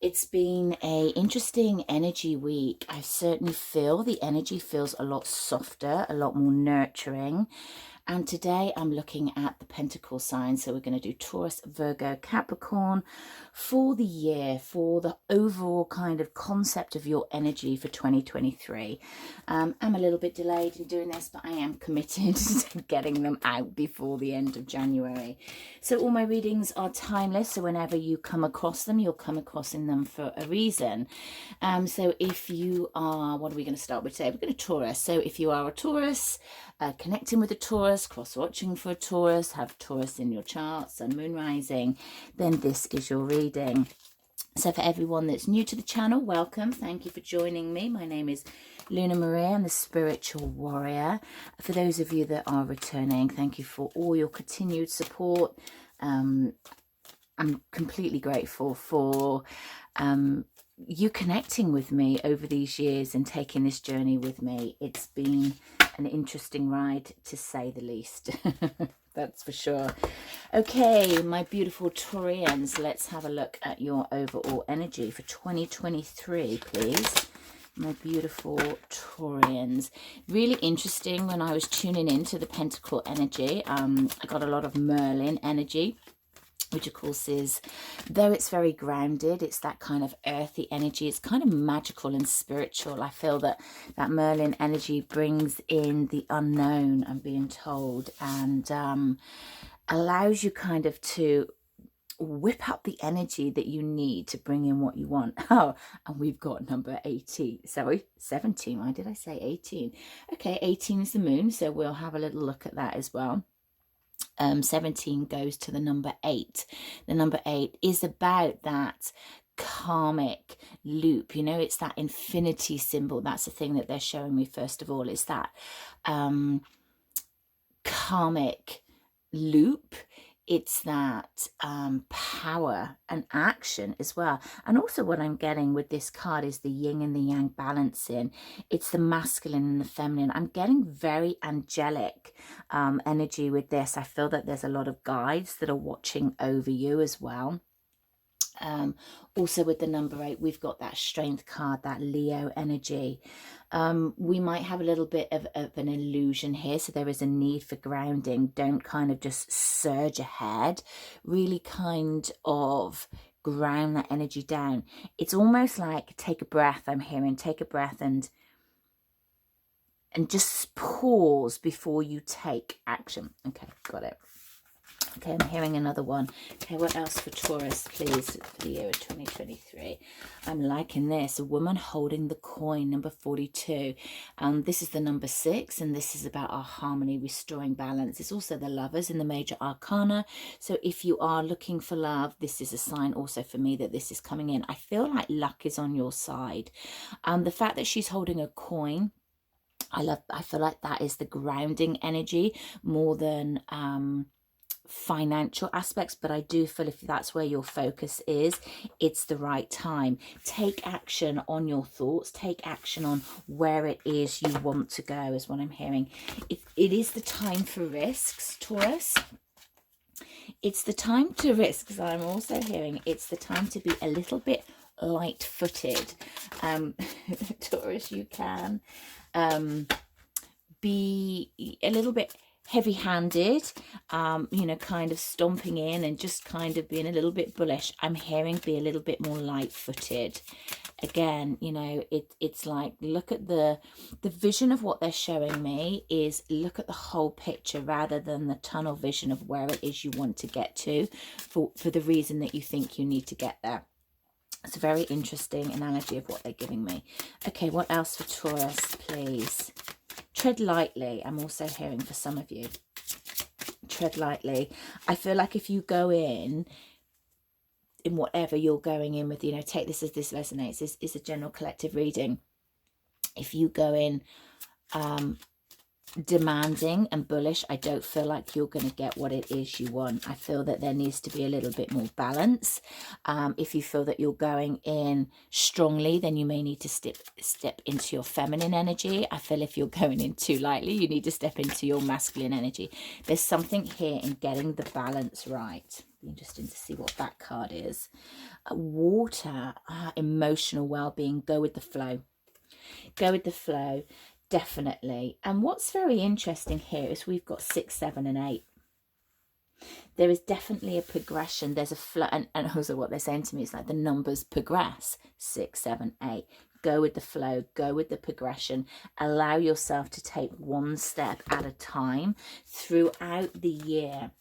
It's been a interesting energy week. I certainly feel the energy feels a lot softer, a lot more nurturing. And today I'm looking at the Pentacle signs. So we're going to do Taurus, Virgo, Capricorn for the year, for the overall kind of concept of your energy for 2023. I'm a little bit delayed in doing this, but I am committed to getting them out before the end of January. So all my readings are timeless. So whenever you come across them, you'll come across them for a reason. So if you are, what are we going to start with today? We're going to Taurus. So if you are a Taurus, connecting with a Taurus, cross-watching for a Taurus, have Taurus in your chart, Sun, Moon, Rising, then this is your reading. So for everyone that's new to the channel, welcome. Thank you for joining me. My name is Luna Maria. I'm the Spiritual Warrior. For those of you that are returning, thank you for all your continued support. I'm completely grateful for you connecting with me over these years and taking this journey with me. It's been an interesting ride, to say the least. That's for sure. Okay, my beautiful Taurians, let's have a look at your overall energy for 2023, please. My beautiful Taurians. Really interesting. When I was tuning into the Pentacle energy, I got a lot of Merlin energy, which of course is, though it's very grounded, it's that kind of earthy energy. It's kind of magical and spiritual. I feel that Merlin energy brings in the unknown, I'm being told, and allows you kind of to whip up the energy that you need to bring in what you want. Oh, and we've got number 18. Sorry, 17. Why did I say 18? Okay, 18 is the moon, so we'll have a little look at that as well. 17 goes to the number 8. The number 8 is about that karmic loop. You know, it's that infinity symbol. That's the thing that they're showing me first of all, is that karmic loop. It's that power and action as well. And also what I'm getting with this card is the yin and the yang balancing. It's the masculine and the feminine. I'm getting very angelic energy with this. I feel that there's a lot of guides that are watching over you as well. Also with the number 8, we've got that strength card, that Leo energy. We might have a little bit of an illusion here, so there is a need for grounding. Don't kind of just surge ahead, really kind of ground that energy down. It's almost like take a breath. I'm hearing take a breath and just pause before you take action. Okay, got it. Okay, I'm hearing another one. Okay, what else for Taurus, please, for the year of 2023? I'm liking this. A woman holding the coin, number 42. This is the number 6, and this is about our harmony, restoring balance. It's also the Lovers in the major arcana. So if you are looking for love, this is a sign also for me that this is coming in. I feel like luck is on your side. The fact that she's holding a coin, I feel like that is the grounding energy more than financial aspects, but I do feel if that's where your focus is, it's the right time. Take action on your thoughts, take action on where it is you want to go, is what I'm hearing. It is the time for risks, Taurus. It's the time to risk. I'm also hearing it's the time to be a little bit light-footed. Taurus, you can be a little bit heavy-handed, you know, kind of stomping in and just kind of being a little bit bullish. I'm hearing be a little bit more light-footed. Again, you know, it's like, look at the vision of what they're showing me is look at the whole picture rather than the tunnel vision of where it is you want to get to for the reason that you think you need to get there. It's a very interesting analogy of what they're giving me. Okay, what else for Taurus, please? Tread lightly. I'm also hearing for some of you. Tread lightly. I feel like if you go in whatever you're going in with, you know, take this as this resonates. This is a general collective reading. If you go in demanding and bullish, I don't feel like you're going to get what it is you want. I feel that there needs to be a little bit more balance. If you feel that you're going in strongly, then you may need to step into your feminine energy. I feel if you're going in too lightly, you need to step into your masculine energy. There's something here in getting the balance right. Be interesting to see what that card is. Water, emotional well-being. Go with the flow. Go with the flow, definitely. And what's very interesting here is we've got 6, 7, and 8. There is definitely a progression. There's a flow, and also what they're saying to me is like the numbers progress. 6, 7, 8. Go with the flow, go with the progression. Allow yourself to take one step at a time throughout the year.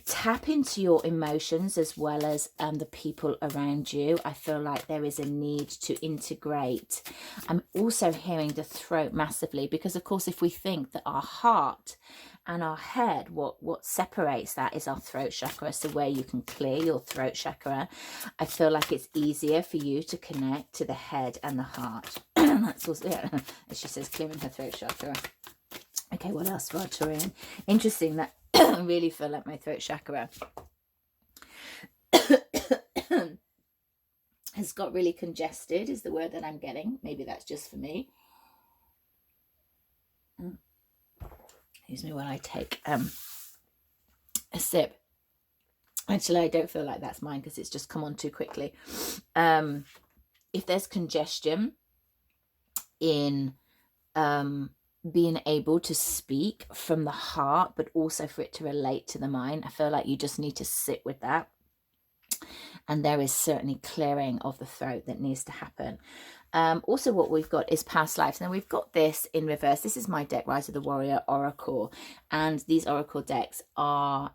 Tap into your emotions as well as the people around you. I feel like there is a need to integrate. I'm also hearing the throat massively, because of course if we think that our heart and our head, what separates that is our throat chakra. So where you can clear your throat chakra, I feel like it's easier for you to connect to the head and the heart. That's also, yeah, as she says, clearing her throat chakra. Okay, what else for our Taurian? Interesting that I really feel like my throat chakra has got really congested, is the word that I'm getting. Maybe that's just for me. Excuse me while I take a sip. Actually, I don't feel like that's mine because it's just come on too quickly. If there's congestion in being able to speak from the heart, but also for it to relate to the mind, I feel like you just need to sit with that. And there is certainly clearing of the throat that needs to happen. Also what we've got is past lives. Now we've got this in reverse. This is my deck, Rise of the Warrior Oracle. And these Oracle decks are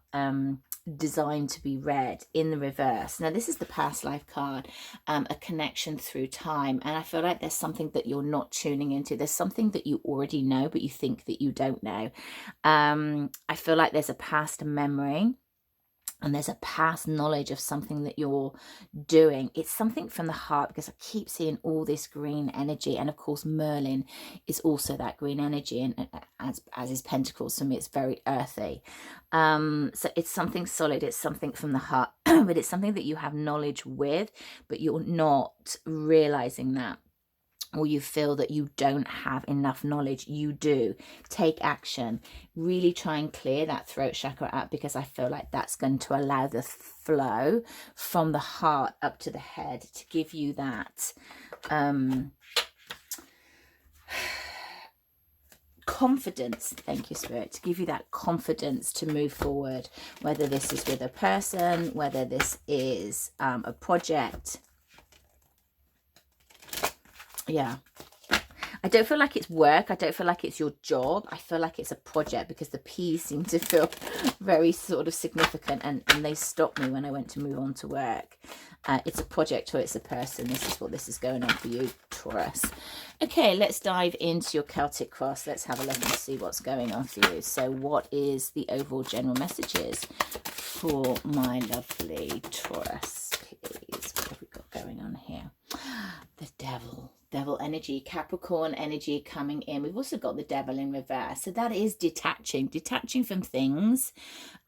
designed to be read in the reverse. Now this is the past life card, a connection through time. And I feel like there's something that you're not tuning into. There's something that you already know, but you think that you don't know. I feel like there's a past memory. And there's a past knowledge of something that you're doing. It's something from the heart, because I keep seeing all this green energy. And of course, Merlin is also that green energy. And as is Pentacles, for me, it's very earthy. So it's something solid. It's something from the heart. But it's something that you have knowledge with, but you're not realizing that. Or you feel that you don't have enough knowledge. You do. Take action. Really try and clear that throat chakra out, because I feel like that's going to allow the flow from the heart up to the head to give you that confidence. Thank you, Spirit. To give you that confidence to move forward, whether this is with a person, whether this is a project. Yeah, I don't feel like it's work. I don't feel like it's your job. I feel like it's a project, because the P's seem to feel very sort of significant, and they stopped me when I went to move on to work. It's a project or it's a person. This is what this is going on for you, Taurus. Okay, let's dive into your Celtic cross. Let's have a look and see what's going on for you. So what is the overall general messages for my lovely Taurus, please? What have we got going on here? The devil energy, Capricorn energy coming in. We've also got the devil in reverse. So that is detaching from things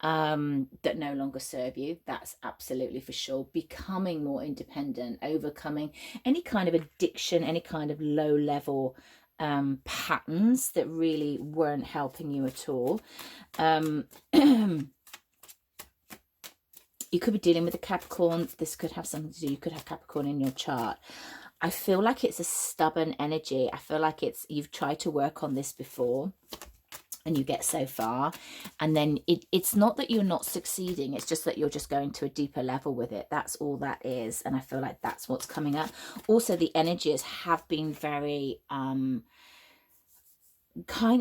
that no longer serve you. That's absolutely for sure. Becoming more independent, overcoming any kind of addiction, any kind of low level patterns that really weren't helping you at all. You could be dealing with a Capricorn. This could have something to do. You could have Capricorn in your chart. I feel like it's a stubborn energy. I feel like you've tried to work on this before and you get so far, and then it's not that you're not succeeding. It's just that you're just going to a deeper level with it. That's all that is. And I feel like that's what's coming up. Also, the energies have been very kind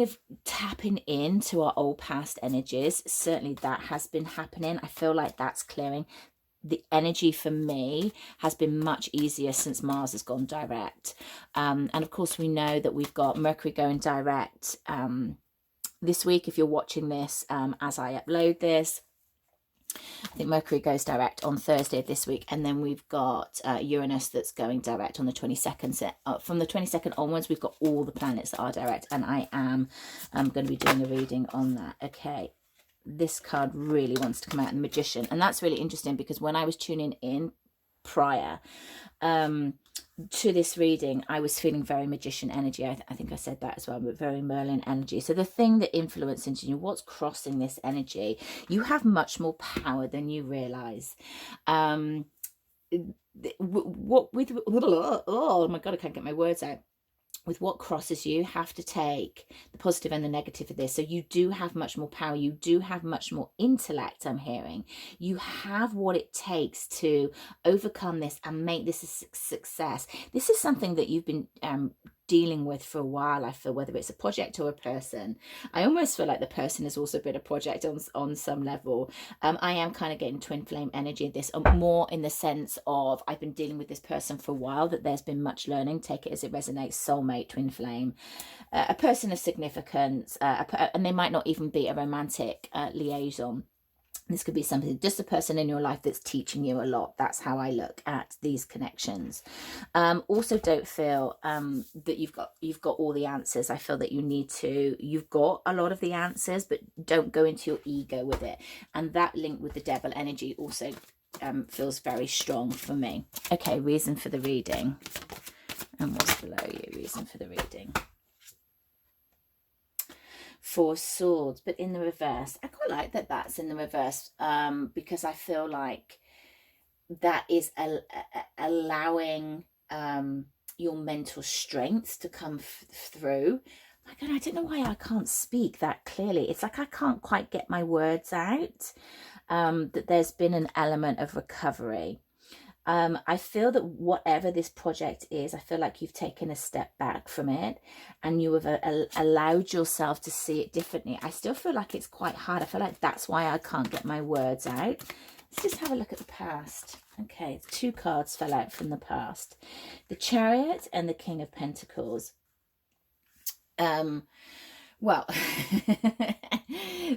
of tapping into our old past energies. Certainly that has been happening. I feel like that's clearing. The energy for me has been much easier since Mars has gone direct. And of course, we know that we've got Mercury going direct this week. If you're watching this as I upload this, I think Mercury goes direct on Thursday of this week. And then we've got Uranus that's going direct on the 22nd. So from the 22nd onwards, we've got all the planets that are direct. And I'm going to be doing a reading on that. Okay. This card really wants to come out, the Magician. And that's really interesting, because when I was tuning in prior, to this reading, I was feeling very magician energy. I think I said that as well, but very Merlin energy. So the thing that influences you, what's crossing this energy, you have much more power than you realize. What with, oh my God, I can't get my words out. With what crosses you, have to take the positive and the negative of this. So you do have much more power. You do have much more intellect, I'm hearing. You have what it takes to overcome this and make this a success. This is something that you've been dealing with for a while, I feel, whether it's a project or a person. I almost feel like the person has also been a project on some level. I am kind of getting twin flame energy of this, more in the sense of I've been dealing with this person for a while, that there's been much learning. Take it as it resonates. Soulmate, twin flame, a person of significance, and they might not even be a romantic liaison. This could be something, just a person in your life that's teaching you a lot. That's how I look at these connections. Also, don't feel that you've got all the answers. I feel that you've got a lot of the answers, but don't go into your ego with it. And that link with the devil energy also feels very strong for me. Okay, reason for the reading. And what's below you? Reason for the reading. 4 swords, but in the reverse. I quite like that that's in the reverse, because I feel like that is allowing your mental strength to come through. My God, I don't know why I can't speak that clearly. It's like I can't quite get my words out. That there's been an element of recovery. I feel that whatever this project is, I feel like you've taken a step back from it and you have allowed yourself to see it differently. I still feel like it's quite hard. I feel like that's why I can't get my words out. Let's just have a look at the past. Okay, 2 cards fell out from the past. The Chariot and the King of Pentacles. Well,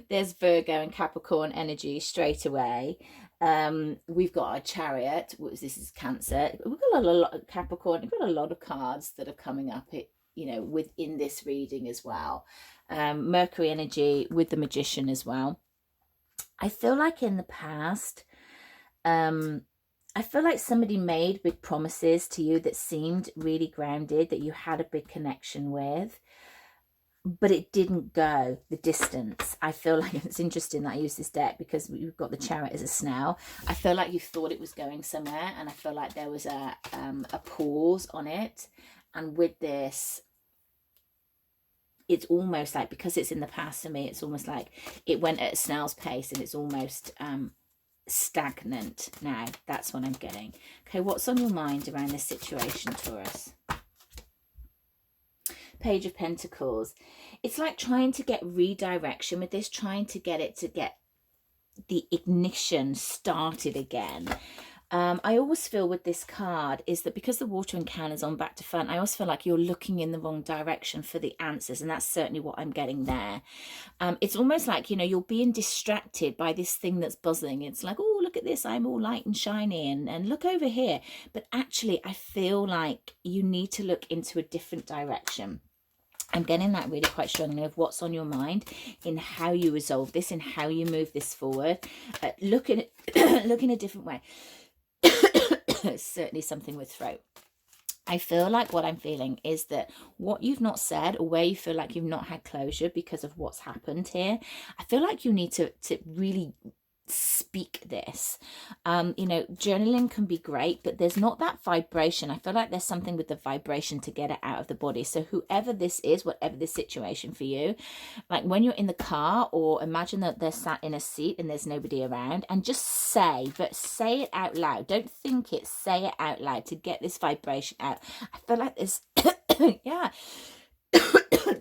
there's Virgo and Capricorn energy straight away. We've got our Chariot. This is Cancer. We've got a lot of Capricorn. We've got a lot of cards that are coming up, within this reading as well. Mercury energy with the Magician as well. I feel like in the past, I feel like somebody made big promises to you that seemed really grounded, that you had a big connection with, but it didn't go the distance. I feel like it's interesting that I use this deck because we've got the Chariot as a snail. I feel like you thought it was going somewhere, and I feel like there was a pause on it. And with this, it's almost like, because it's in the past for me, it's almost like it went at a snail's pace and it's almost stagnant now. That's what I'm getting. Okay, what's on your mind around this situation, Taurus? Page of Pentacles. It's like trying to get redirection with this, trying to get the ignition started again. I always feel with this card is that because the water encounter's on back to front, I always feel like you're looking in the wrong direction for the answers, and that's certainly what I'm getting there. It's almost like, you're being distracted by this thing that's buzzing. It's like, oh, look at this, I'm all light and shiny, and look over here. But actually, I feel like you need to look into a different direction. I'm getting that really quite strongly of what's on your mind, in how you resolve this, in how you move this forward. Look in a different way. Certainly something with throat. I feel like what I'm feeling is that what you've not said, or where you feel like you've not had closure because of what's happened here, I feel like you need to really speak this. Journaling can be great, but there's not that vibration. I feel like there's something with the vibration to get it out of the body. So whoever this is, whatever the situation for you, like when you're in the car, or imagine that they're sat in a seat and there's nobody around, and just say it out loud. Don't think it, say it out loud to get this vibration out. I feel like there's yeah,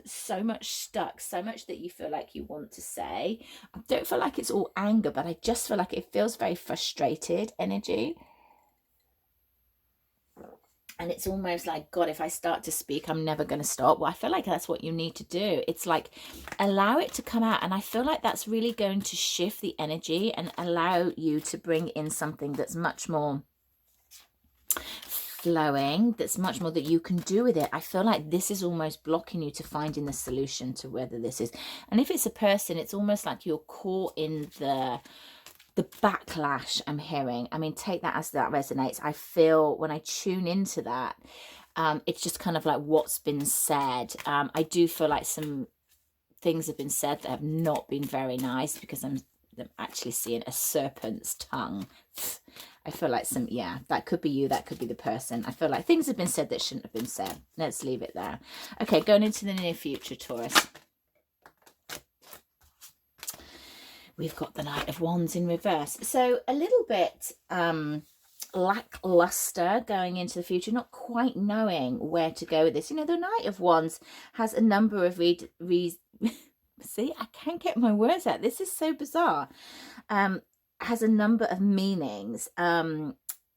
so much stuck, so much that you feel like you want to say. I don't feel like it's all anger, but I just feel like it feels very frustrated energy. And it's almost like, God, if I start to speak, I'm never going to stop. Well, I feel like that's what you need to do. It's like, allow it to come out. And I feel like that's really going to shift the energy and allow you to bring in something that's much more flowing, that's much more that you can do with it. I feel like this is almost blocking you to finding the solution to whether this is. And if it's a person, it's almost like you're caught in the the backlash I'm hearing, I mean, take that as that resonates. I feel when I tune into that, it's just kind of like what's been said. I do feel like some things have been said that have not been very nice, because I'm actually seeing a serpent's tongue. I feel like yeah, that could be you, that could be the person. I feel like things have been said that shouldn't have been said. Let's leave it there. Okay, going into the near future, Taurus. We've got the Knight of Wands in reverse. So a little bit lackluster going into the future, not quite knowing where to go with this. You know, the Knight of Wands has a number of see, I can't get my words out. This is so bizarre. Has a number of meanings.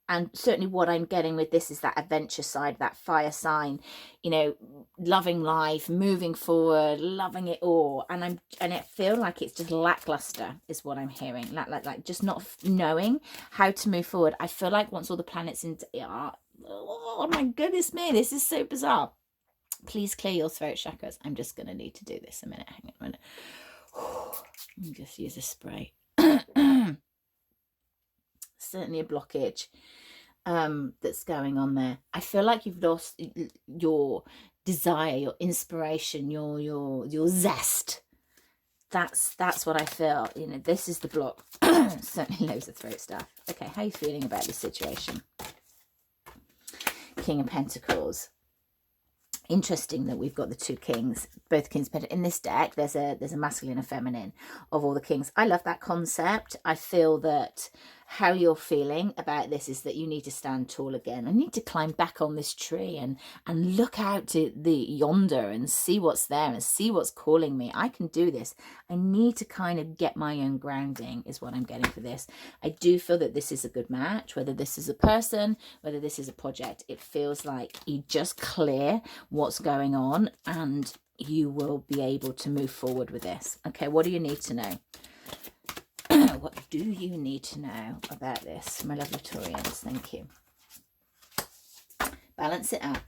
And certainly what I'm getting with this is that adventure side, that fire sign, you know, loving life, moving forward, loving it all. And I feel like it's just lackluster is what I'm hearing. Like just not knowing how to move forward. I feel like once all the planets oh my goodness me, this is so bizarre. Please clear your throat chakras. I'm just going to need to do this a minute. Hang on a minute. Let me just use a spray. Certainly a blockage that's going on there. I feel like you've lost your desire, your inspiration, your zest. That's what I feel. You know, this is the block. Certainly loads of throat stuff. Okay, how are you feeling about this situation? King of Pentacles. Interesting that we've got the two kings, both kings. In this deck, there's a masculine and feminine of all the kings. I love that concept. I feel that how you're feeling about this is that you need to stand tall again. I need to climb back on this tree and look out to the yonder and see what's there and see what's calling me. I can do this. I need to kind of get my own grounding is what I'm getting for this. I do feel that this is a good match, whether this is a person, whether this is a project. It feels like you just clear what's going on and you will be able to move forward with this. Okay, what do you need to know? What do you need to know about this, my lovely Taurians? Thank you. Balance it up.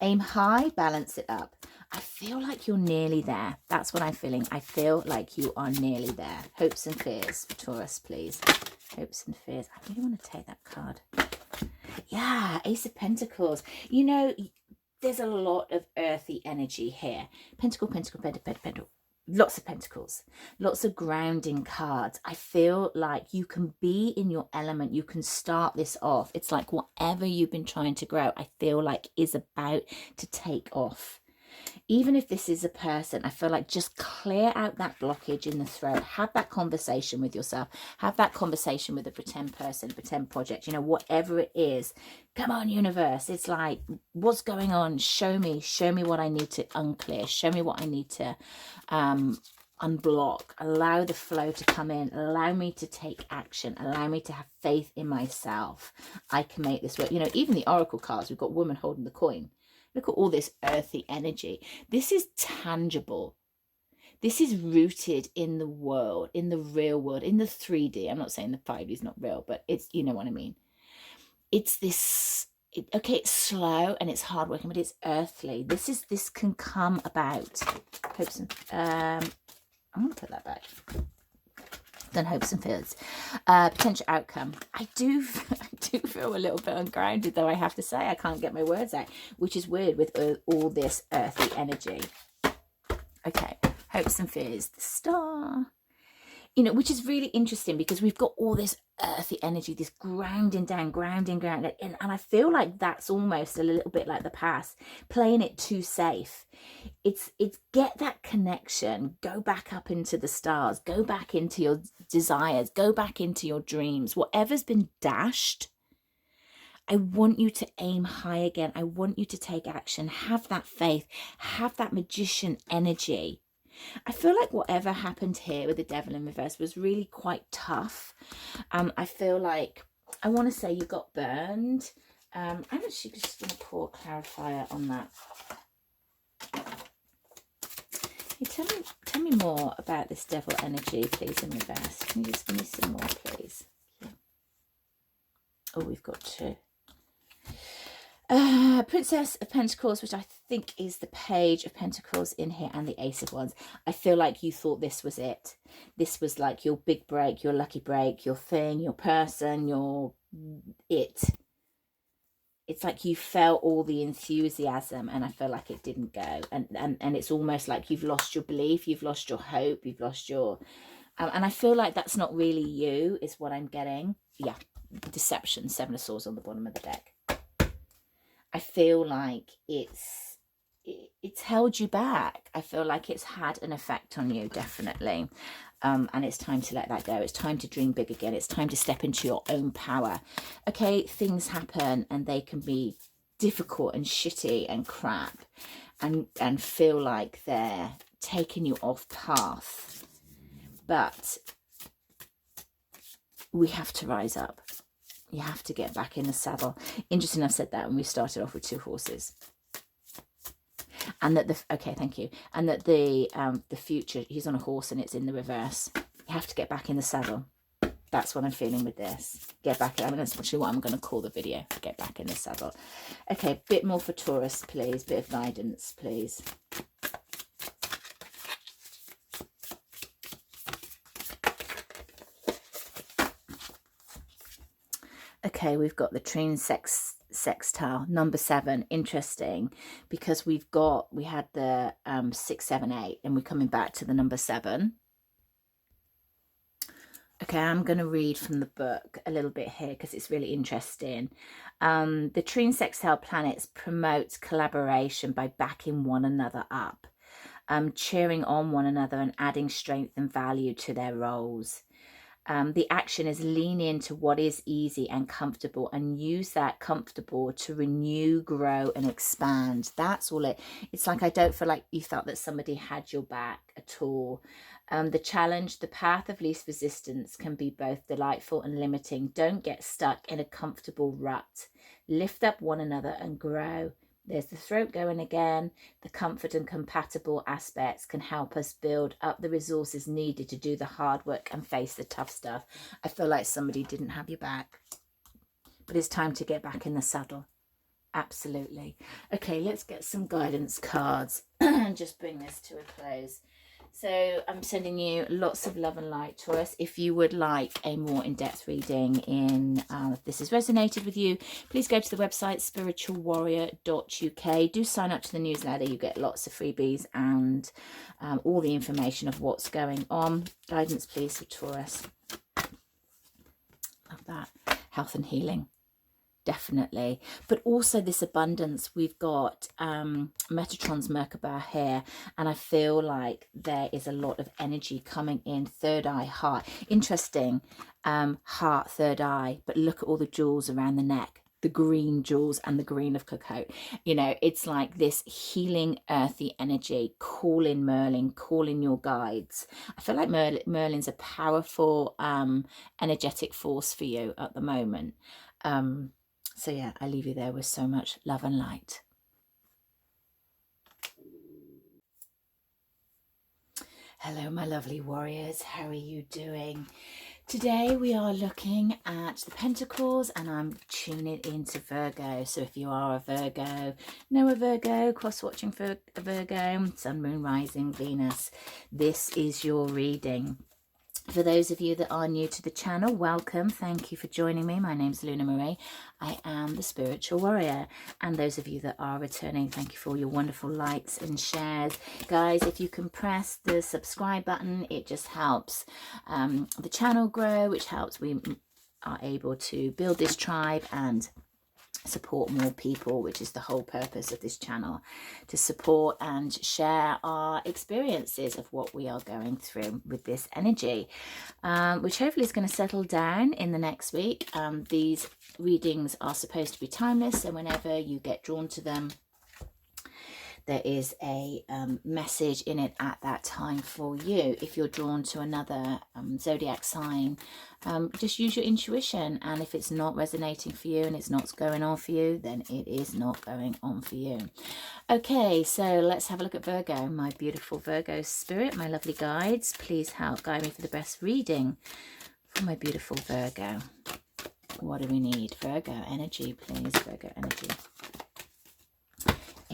Aim high, balance it up. I feel like you're nearly there. That's what I'm feeling. I feel like you are nearly there. Hopes and fears for Taurus, please. Hopes and fears. I really want to take that card. Yeah, Ace of Pentacles. You know, there's a lot of earthy energy here. Pentacle, pentacle, pentacle, pentacle. Lots of pentacles, lots of grounding cards. I feel like you can be in your element. You can start this off. It's like whatever you've been trying to grow, I feel like is about to take off. Even if this is a person, I feel like just clear out that blockage in the throat. Have that conversation with yourself. Have that conversation with a pretend person, a pretend project, you know, whatever it is. Come on, universe. It's like, what's going on? Show me what I need to unclear. Show me what I need to unblock. Allow the flow to come in. Allow me to take action. Allow me to have faith in myself. I can make this work. You know, even the oracle cards, we've got woman holding the coin. Look at all this earthy energy. This is tangible. This is rooted in the world, in the real world, in the 3D. I'm not saying the 5D is not real, but it's, you know what I mean. It's this, okay, it's slow and it's hardworking, but it's earthly. This can come about. Hopes and, I'm going to put that back. Then hopes and fears. Potential outcome. I do feel a little bit ungrounded, though, I have to say. I can't get my words out, which is weird with all this earthy energy. Okay, hopes and fears. The star. You know, which is really interesting because we've got all this earthy energy, this grounding down, grounding. And I feel like that's almost a little bit like the past, playing it too safe. It's get that connection, go back up into the stars, go back into your desires, go back into your dreams. Whatever's been dashed, I want you to aim high again. I want you to take action, have that faith, have that magician energy. I feel like whatever happened here with the devil in reverse was really quite tough. I feel like, I want to say you got burned. I'm actually just going to pour a clarifier on that. Hey, tell me more about this devil energy, please, in reverse. Can you just give me some more, please? Yeah. Oh, we've got two. Princess of Pentacles, which I think is the Page of Pentacles in here, and the Ace of Wands. I feel like you thought this was it. This was like your big break, your lucky break, your thing, your person, your it. It's like you felt all the enthusiasm, and I feel like it didn't go. And it's almost like you've lost your belief, you've lost your hope, you've lost your... and I feel like that's not really you, is what I'm getting. Yeah, deception, Seven of Swords on the bottom of the deck. I feel like it's held you back. I feel like it's had an effect on you, definitely. And it's time to let that go. It's time to dream big again. It's time to step into your own power. Okay, things happen and they can be difficult and shitty and crap and feel like they're taking you off path. But we have to rise up. You have to get back in the saddle. Interesting, I've said that when we started off with 2 horses. And that the... Okay, thank you. And that the future, he's on a horse and it's in the reverse. You have to get back in the saddle. That's what I'm feeling with this. Get back... I mean, that's actually what I'm going to call the video. Get back in the saddle. Okay, bit more for Taurus, please. Bit of guidance, please. Okay, we've got the trine sextile, number 7. Interesting, because we had the 6, 7, 8, and we're coming back to the number 7. Okay, I'm going to read from the book a little bit here because it's really interesting. The trine sextile planets promote collaboration by backing one another up, cheering on one another and adding strength and value to their roles. The action is lean into what is easy and comfortable and use that comfortable to renew, grow and expand. That's all it's like. I don't feel like you felt that somebody had your back at all. The challenge, the path of least resistance, can be both delightful and limiting. Don't get stuck in a comfortable rut. Lift up one another and grow. There's the throat going again. The comfort and compatible aspects can help us build up the resources needed to do the hard work and face the tough stuff. I feel like somebody didn't have your back, but it's time to get back in the saddle. Absolutely. Okay, let's get some guidance cards and just bring this to a close. So I'm sending you lots of love and light, Taurus. If you would like a more in-depth reading if this has resonated with you, please go to the website spiritualwarrior.uk. Do sign up to the newsletter. You get lots of freebies and all the information of what's going on. Guidance, please, for Taurus. Love that. Health and healing. Definitely. But also this abundance. We've got Metatron's Merkaba here, and I feel like there is a lot of energy coming in. Third eye, heart. Interesting. Heart, third eye, but look at all the jewels around the neck, the green jewels and the green of cocoa. You know, it's like this healing earthy energy. Call in Merlin, call in your guides. I feel like Merlin's a powerful energetic force for you at the moment. So yeah, I leave you there with so much love and light. Hello, my lovely warriors. How are you doing? Today we are looking at the Pentacles, and I'm tuning into Virgo. So if you are a Virgo, know a Virgo, cross-watching for a Virgo, Sun, Moon, Rising, Venus, this is your reading. For those of you that are new to the channel, welcome. Thank you for joining me. My name's Luna Marie. I am the Spiritual Warrior. And those of you that are returning, thank you for all your wonderful likes and shares. Guys, if you can press the subscribe button, it just helps the channel grow, which helps we are able to build this tribe and support more people, which is the whole purpose of this channel, to support and share our experiences of what we are going through with this energy, which hopefully is going to settle down in the next week. These readings are supposed to be timeless, so whenever you get drawn to them, there is a message in it at that time for you. If you're drawn to another zodiac sign, just use your intuition, and if it's not resonating for you and it's not going on for you, then it is not going on for you. Okay, so let's have a look at Virgo. My beautiful Virgo spirit, my lovely guides, please help guide me for the best reading for my beautiful Virgo. What do we need? Virgo energy, please. Virgo energy.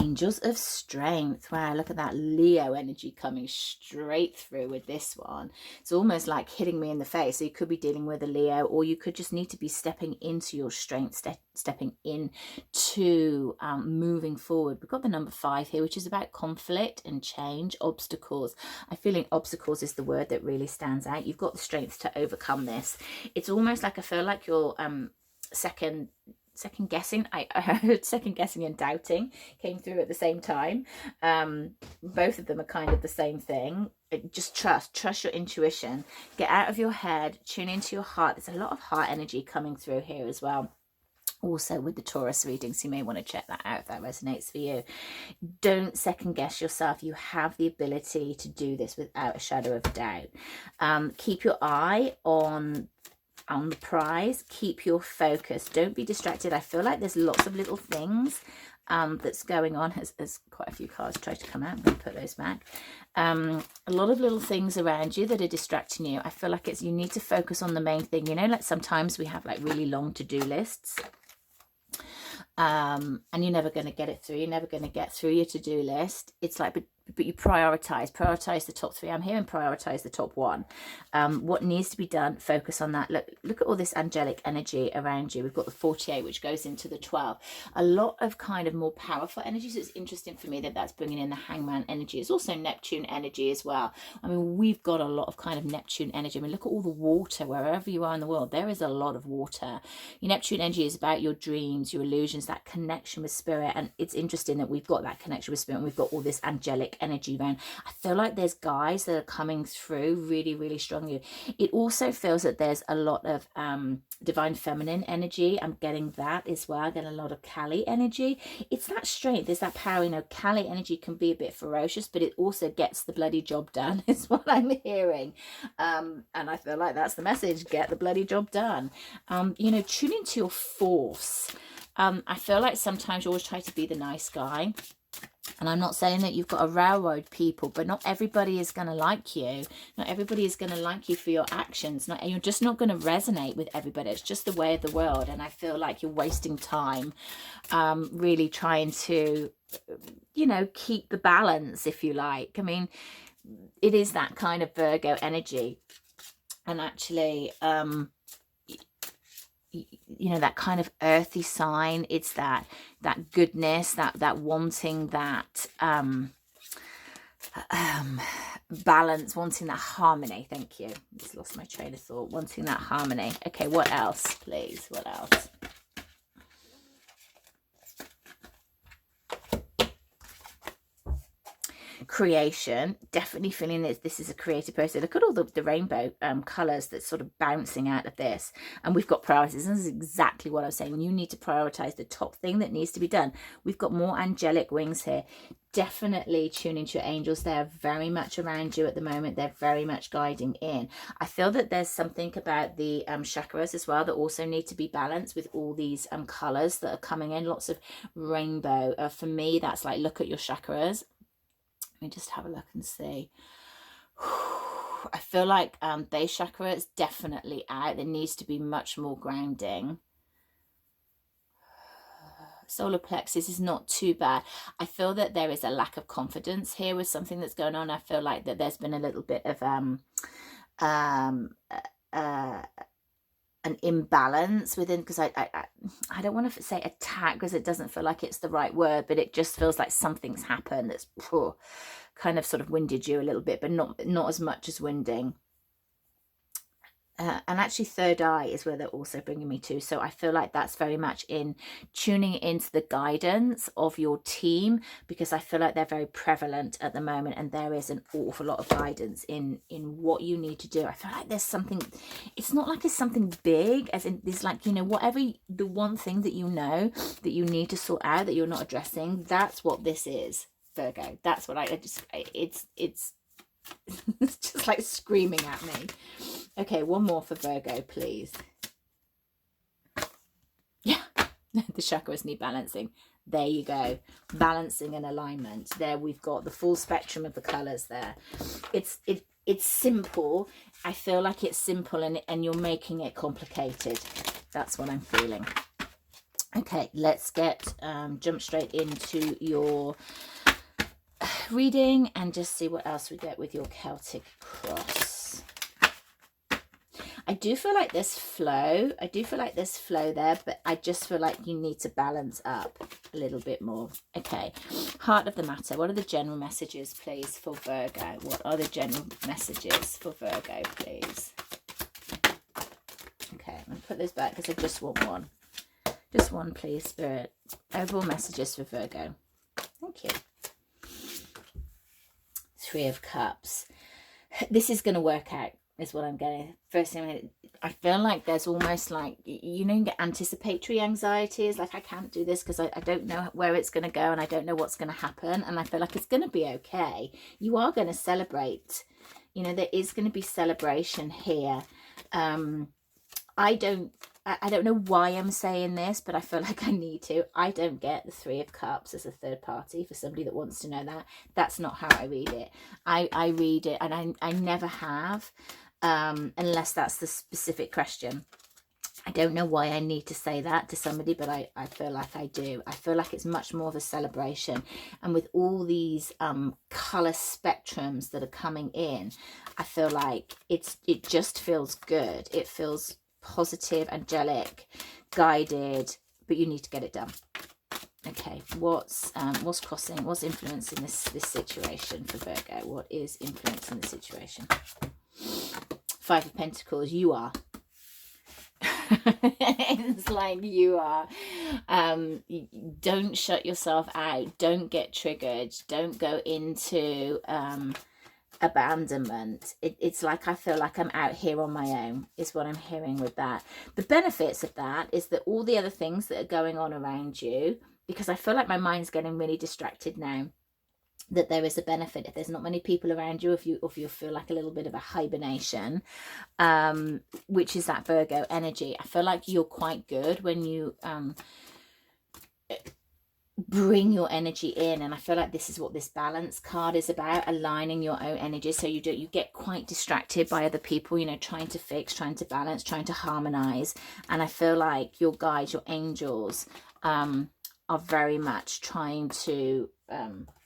Angels of Strength. Wow, look at that Leo energy coming straight through with this one. It's almost like hitting me in the face. So you could be dealing with a Leo, or you could just need to be stepping into your strength, stepping in to moving forward. We've got the number 5 here, which is about conflict and change, obstacles. I'm feeling obstacles is the word that really stands out. You've got the strength to overcome this. It's almost like I feel like you're second guessing. I heard second guessing and doubting came through at the same time. Both of them are kind of the same thing. Just trust your intuition, get out of your head, tune into your heart. There's a lot of heart energy coming through here as well, also with the Taurus reading, so you may want to check that out if that resonates for you. Don't second guess yourself. You have the ability to do this without a shadow of a doubt. Keep your eye on the prize. Keep your focus. Don't be distracted. I feel like there's lots of little things that's going on. As quite a few cards try to come out, I'm going to put those back. A lot of little things around you that are distracting you. I feel like you need to focus on the main thing. You know, like sometimes we have like really long to-do lists, and you're never going to get it through. You're never going to get through your to-do list. It's like, but you prioritize the top 3. I'm here and prioritize the top 1. What needs to be done, focus on that. Look at all this angelic energy around you. We've got the 48, which goes into the 12. A lot of kind of more powerful energy. So it's interesting for me that that's bringing in the Hangman energy. It's also Neptune energy as well. I mean, we've got a lot of kind of Neptune energy. I mean, look at all the water wherever you are in the world. There is a lot of water. Your Neptune energy is about your dreams, your illusions, that connection with spirit. And it's interesting that we've got that connection with spirit, and we've got all this angelic energy around. I feel like there's guys that are coming through really, really strongly. It also feels that there's a lot of divine feminine energy. I'm getting that as well. I'm getting a lot of Kali energy. It's that strength, there's that power. You know, Kali energy can be a bit ferocious, but it also gets the bloody job done, is what I'm hearing. And I feel like that's the message: get the bloody job done. You know, tune into your force. I feel like sometimes you always try to be the nice guy. And I'm not saying that you've got to railroad people, but not everybody is going to like you. Not everybody is going to like you for your actions. You're just not going to resonate with everybody. It's just the way of the world. And I feel like you're wasting time really trying to, you know, keep the balance, if you like. I mean, it is that kind of Virgo energy. And actually, you know, that kind of earthy sign. It's that goodness, that wanting that balance, wanting that harmony. Thank you. Just lost my train of thought. Wanting that harmony. Okay, what else, please? What else? Creation. Definitely feeling that this is a creative process. Look at all the rainbow colors that's sort of bouncing out of this. And we've got priorities. This is exactly what I was saying. You need to prioritize the top thing that needs to be done. We've got more angelic wings here. Definitely tune into your angels. They're very much around you at the moment. They're very much guiding in. I feel that there's something about the chakras as well that also need to be balanced with all these colors that are coming in. Lots of rainbow. For me, that's like, look at your chakras. Let me just have a look and see. I feel like base chakra is definitely out. There needs to be much more grounding. Solar plexus is not too bad. I feel that there is a lack of confidence here with something that's going on. I feel like that there's been a little bit of an imbalance within, because I don't want to say attack, because it doesn't feel like it's the right word, but it just feels like something's happened that's kind of sort of winded you a little bit, but not as much as winding. And actually third eye is where they're also bringing me to. So I feel like that's very much in tuning into the guidance of your team, because I feel like they're very prevalent at the moment, and there is an awful lot of guidance in what you need to do. I feel like there's something, it's not like it's something big, as in there's like, you know, whatever the one thing that you know that you need to sort out that you're not addressing, that's what this is, Virgo. That's what it's just like screaming at me. Okay, one more for Virgo, please. Yeah, the chakras need balancing. There you go. Balancing and alignment. There we've got the full spectrum of the colours there. It's simple. I feel like it's simple, and you're making it complicated. That's what I'm feeling. Okay, let's get jump straight into your reading and just see what else we get with your Celtic cross. I do feel like there's flow. I do feel like there's flow there, but I just feel like you need to balance up a little bit more. Okay, heart of the matter. What are the general messages, please, for Virgo? What are the general messages for Virgo, please? Okay, I'm going to put those back because I just want one. Just one, please, Spirit. Overall messages for Virgo. Thank you. Three of Cups. This is going to work out, is what I'm getting. First thing, I feel like there's almost like, you know, you get anticipatory anxieties. Like, I can't do this because I don't know where it's going to go and I don't know what's going to happen. And I feel like it's going to be okay. You are going to celebrate. You know, there is going to be celebration here. I don't know why I'm saying this, but I feel like I need to. I don't get the Three of Cups as a third party for somebody that wants to know that. That's not how I read it. I read it, and I never have, unless that's the specific question. I don't know why I need to say that to somebody, but I feel like I do. I feel like it's much more of a celebration. And with all these colour spectrums that are coming in, I feel like it just feels good. It feels positive, angelic, guided, but you need to get it done. Okay, what's influencing this situation for Virgo? What is influencing the situation? Five of Pentacles. You are. It's like you are. Don't shut yourself out. Don't get triggered. Don't go into abandonment. It's like I feel like I'm out here on my own, is what I'm hearing with that. The benefits of that is that all the other things that are going on around you, because I feel like my mind's getting really distracted now, that there is a benefit if there's not many people around you, if you feel like a little bit of a hibernation, which is that Virgo energy. I feel like you're quite good when you bring your energy in, and I feel like this is what this balance card is about, aligning your own energy. So you get quite distracted by other people, you know, trying to fix, trying to balance, trying to harmonize. And I feel like your guides, your angels, are very much trying to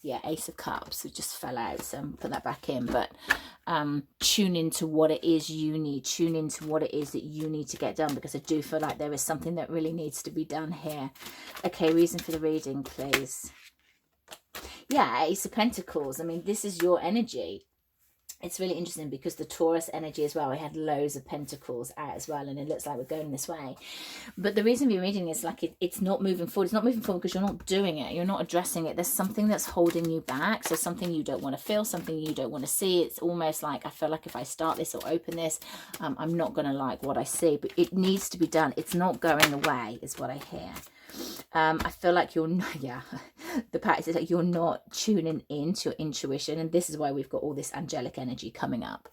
yeah, Ace of Cups, it just fell out, so put that back in. But tune into what it is you need, tune into what it is that you need to get done, because I do feel like there is something that really needs to be done here. Okay, reason for the reading, please. Yeah, Ace of Pentacles. I mean, this is your energy. It's really interesting because the Taurus energy as well, we had loads of pentacles out as well, and it looks like we're going this way. But the reason for your reading is like it's not moving forward. It's not moving forward because you're not doing it. You're not addressing it. There's something that's holding you back. So something you don't want to feel, something you don't want to see. It's almost like I feel like if I start this or open this, I'm not going to like what I see. But it needs to be done. It's not going away is what I hear. I feel like you're not, yeah, the practice is like you're not tuning into your intuition, and this is why we've got all this angelic energy coming up.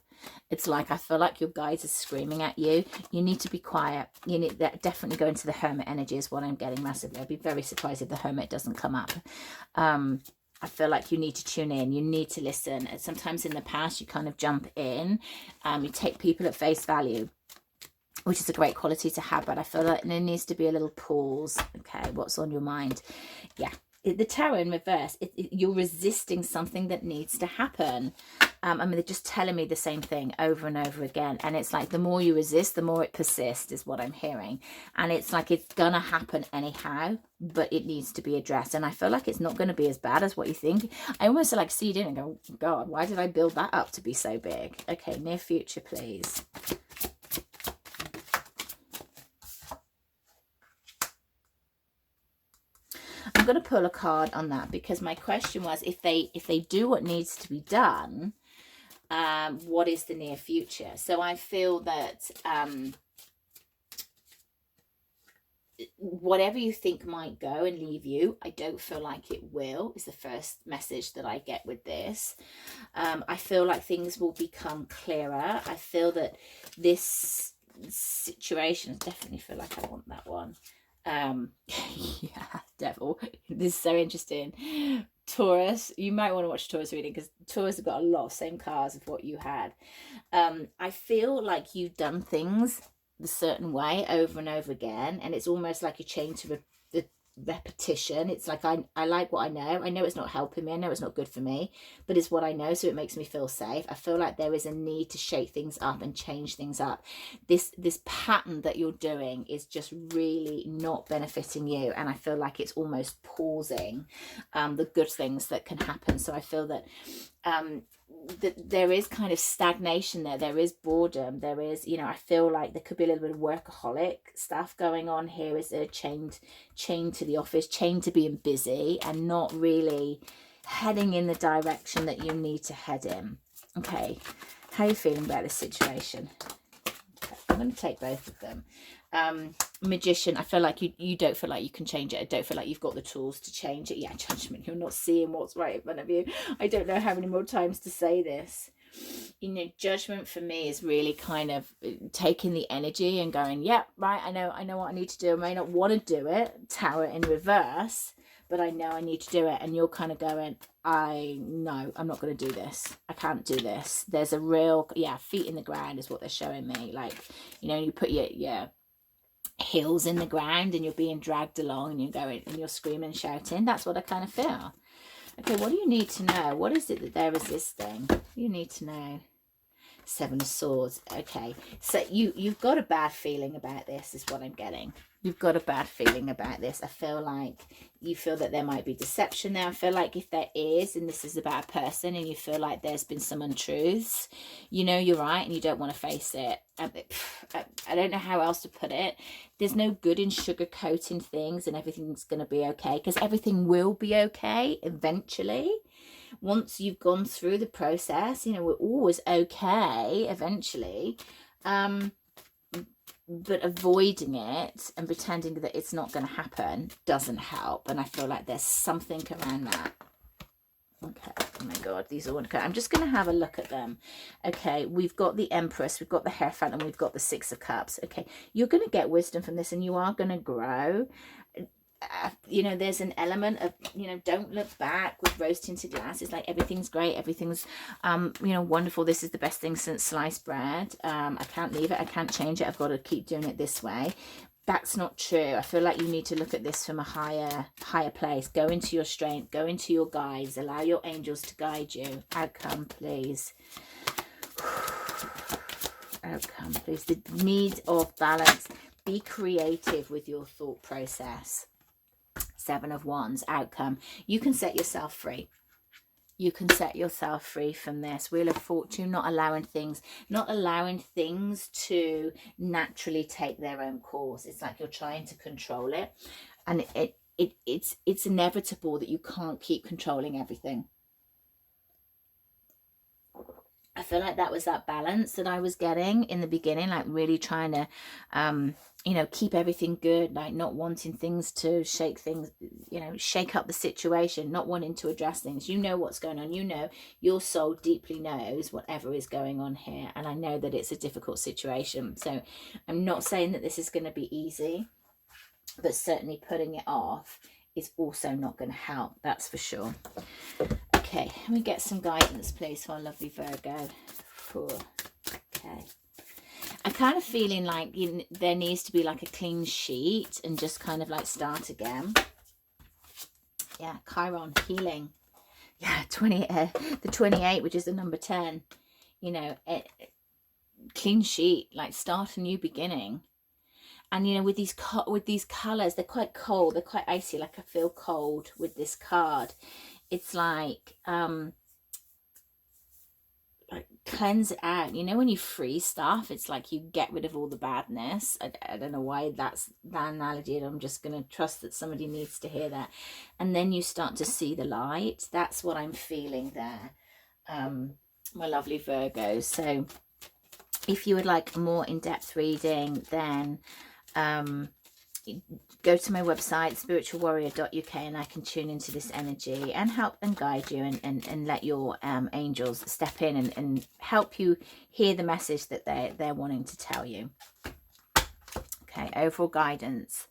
It's like I feel like your guides are screaming at you. You need to be quiet. You need that. Definitely go into the Hermit energy is what I'm getting massively. I'd be very surprised if the Hermit doesn't come up. I feel like you need to tune in. You need to listen. And sometimes in the past you kind of jump in. You take people at face value, which is a great quality to have, but I feel like there needs to be a little pause. Okay, what's on your mind? Yeah, the Tarot in reverse, you're resisting something that needs to happen. I mean, they're just telling me the same thing over and over again, and it's like the more you resist, the more it persists, is what I'm hearing. And it's like it's gonna happen anyhow, but it needs to be addressed. And I feel like it's not going to be as bad as what you think. I almost like see it in and go, God, why did I build that up to be so big? Okay, near future, please. I'm going to pull a card on that, because my question was, if they do what needs to be done, what is the near future? So I feel that whatever you think might go and leave you, I don't feel like it will, is the first message that I get with this. I feel like things will become clearer. I feel that this situation, I definitely feel like I want that one. Yeah, devil. This is so interesting. Taurus, you might want to watch Taurus reading, because Taurus have got a lot of same cards of what you had. I feel like you've done things a certain way over and over again, and it's almost like a chain to repetition. It's like I like what I know. I know it's not helping me. I know it's not good for me, but it's what I know, so it makes me feel safe. I feel like there is a need to shake things up and change things up. This pattern that you're doing is just really not benefiting you, and I feel like it's almost pausing the good things that can happen. So I feel that that there is kind of stagnation there is boredom, there is, you know, I feel like there could be a little bit of workaholic stuff going on here. Is there chained to the office, chained to being busy and not really heading in the direction that you need to head in? Okay, how are you feeling about this situation? Okay, I'm going to take both of them. Magician, I feel like you don't feel like you can change it. I don't feel like you've got the tools to change it. Yeah, Judgment, you're not seeing what's right in front of you. I don't know how many more times to say this. You know, Judgment for me is really kind of taking the energy and going, yeah, right, I know what I need to do. I may not want to do it, Tower in reverse, but I know I need to do it. And you're kind of going, I'm not going to do this. I can't do this. There's a real, feet in the ground is what they're showing me. Like, you know, you put your heels in the ground and you're being dragged along and you're going and you're screaming, shouting. That's what I kind of feel. Okay, what do you need to know? What is it that they're resisting? You need to know. Seven of Swords. Okay, so you've got a bad feeling about this is what I'm getting. You've got a bad feeling about this. I feel like you feel that there might be deception there. I feel like if there is, and this is about a person, and you feel like there's been some untruths, you know you're right and you don't want to face it. I don't know how else to put it. There's no good in sugarcoating things and everything's going to be okay, because everything will be okay eventually. Once you've gone through the process, you know, we're always okay eventually. But avoiding it and pretending that it's not going to happen doesn't help. And I feel like there's something around that. Okay, oh my God, these are wonderful. I'm just going to have a look at them. Okay, we've got the Empress, we've got the Hierophant, and we've got the Six of Cups. Okay, you're going to get wisdom from this and you are going to grow. You know, there's an element of, you know, don't look back with rose-tinted glasses. Like, everything's great, everything's you know, wonderful. This is the best thing since sliced bread. I can't leave it, I can't change it, I've got to keep doing it this way. That's not true. I feel like you need to look at this from a higher place. Go into your strength, go into your guides, allow your angels to guide you. Outcome, please. Outcome, please. The need of balance. Be creative with your thought process. Seven of Wands, outcome. You can set yourself free. You can set yourself free from this. Wheel of Fortune, not allowing things to naturally take their own course. It's like you're trying to control it. And it's inevitable that you can't keep controlling everything. I feel like that was that balance that I was getting in the beginning, like really trying to, you know, keep everything good, like not wanting things to shake up the situation, not wanting to address things. You know what's going on. You know, your soul deeply knows whatever is going on here. And I know that it's a difficult situation. So I'm not saying that this is going to be easy, but certainly putting it off is also not going to help. That's for sure. Okay, let me get some guidance, please, for our lovely Virgo. Okay. I'm kind of feeling like there needs to be like a clean sheet and just kind of like start again. Yeah, Chiron, healing. Yeah, the 28, which is the number 10. You know, clean sheet, like start a new beginning. And, you know, with these colours, they're quite cold. They're quite icy. Like, I feel cold with this card. It's like cleanse it out. You know, when you freeze stuff, it's like you get rid of all the badness. I don't know why that's that analogy, and I'm just going to trust that somebody needs to hear that. And then you start to see the light. That's what I'm feeling there, my lovely Virgos. So if you would like a more in-depth reading, then go to my website, spiritualwarrior.uk, and I can tune into this energy and help and guide you and let your angels step in and help you hear the message that they're wanting to tell you. Okay, overall guidance.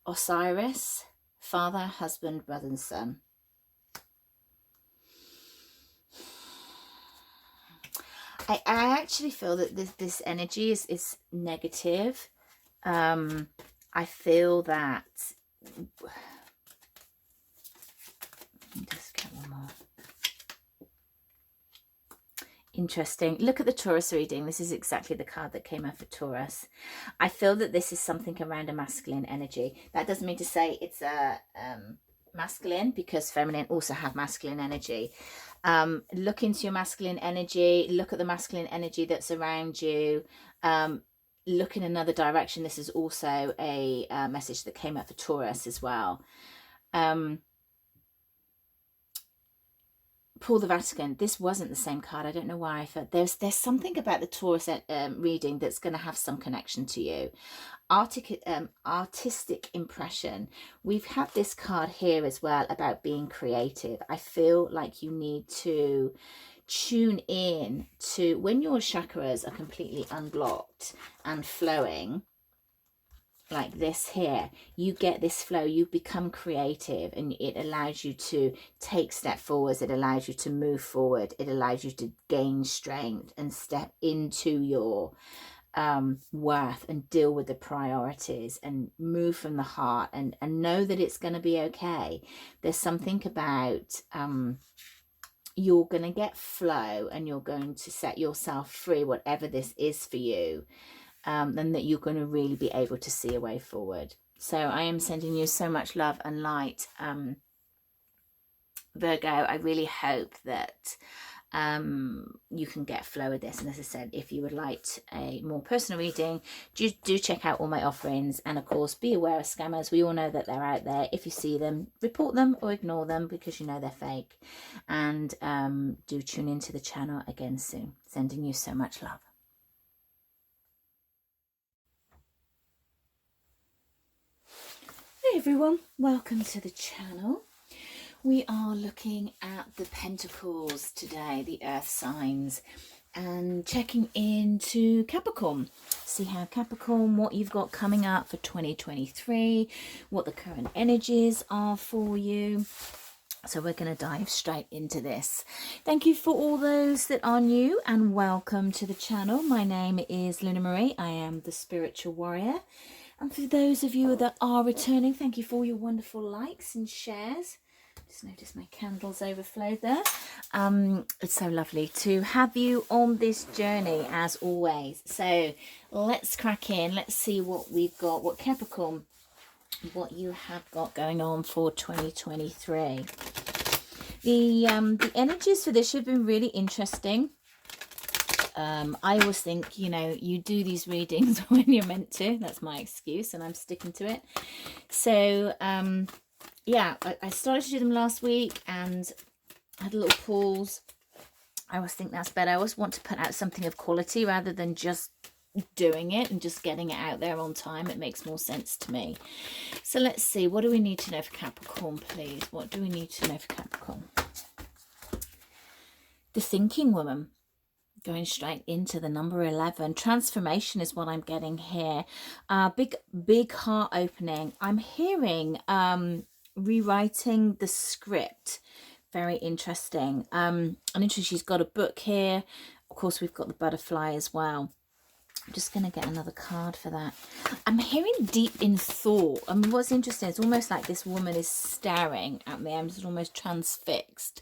Osiris, father, husband, brother and son. I actually feel that this energy is negative. I feel that, just get one more. Interesting. Look at the Taurus reading. This is exactly the card that came out for Taurus. I feel that this is something around a masculine energy. That doesn't mean to say it's a masculine, because feminine also have masculine energy. Look into your masculine energy. Look at the masculine energy that's around you. Look in another direction. This is also a message that came out for Taurus as well. Paul the Vatican, this wasn't the same card. I don't know why I felt there's something about the Taurus reading that's going to have some connection to you. Artistic impression. We've had this card here as well about being creative. I feel like you need to tune in to when your chakras are completely unblocked and flowing like this here. You get this flow, you become creative, and it allows you to take step forwards, it allows you to move forward, it allows you to gain strength and step into your worth and deal with the priorities and move from the heart and know that it's going to be okay. There's something about you're going to get flow and you're going to set yourself free, whatever this is for you. And that you're going to really be able to see a way forward. So I am sending you so much love and light, Virgo. I really hope that you can get flow with this. And as I said, if you would like a more personal reading, do check out all my offerings. And of course, be aware of scammers. We all know that they're out there. If you see them, report them or ignore them, because you know they're fake. And do tune into the channel again soon. Sending you so much love. Hey everyone, welcome to the channel. We are looking at the Pentacles today, the Earth signs, and checking into Capricorn. See how Capricorn, what you've got coming up for 2023, what the current energies are for you. So we're going to dive straight into this. Thank you for all those that are new, and welcome to the channel. My name is Luna Marie. I am the Spiritual Warrior. And for those of you that are returning, thank you for all your wonderful likes and shares. Just noticed my candles overflowed there. It's so lovely to have you on this journey, as always. So let's crack in. Let's see what we've got, what Capricorn, what you have got going on for 2023. The energies for this have been really interesting. I always think, you know, you do these readings when you're meant to. That's my excuse, and I'm sticking to it. So, yeah, I started to do them last week and had a little pause. I always think that's better. I always want to put out something of quality rather than just doing it and just getting it out there on time. It makes more sense to me. So let's see. What do we need to know for Capricorn, please? What do we need to know for Capricorn? The thinking woman. Going straight into the number 11. Transformation is what I'm getting here. Big heart opening. I'm hearing rewriting the script. Very interesting. And interesting, she's got a book here. Of course, we've got the butterfly as well. I'm just going to get another card for that. I'm hearing deep in thought. I mean, what's interesting, it's almost like this woman is staring at me. I'm just almost transfixed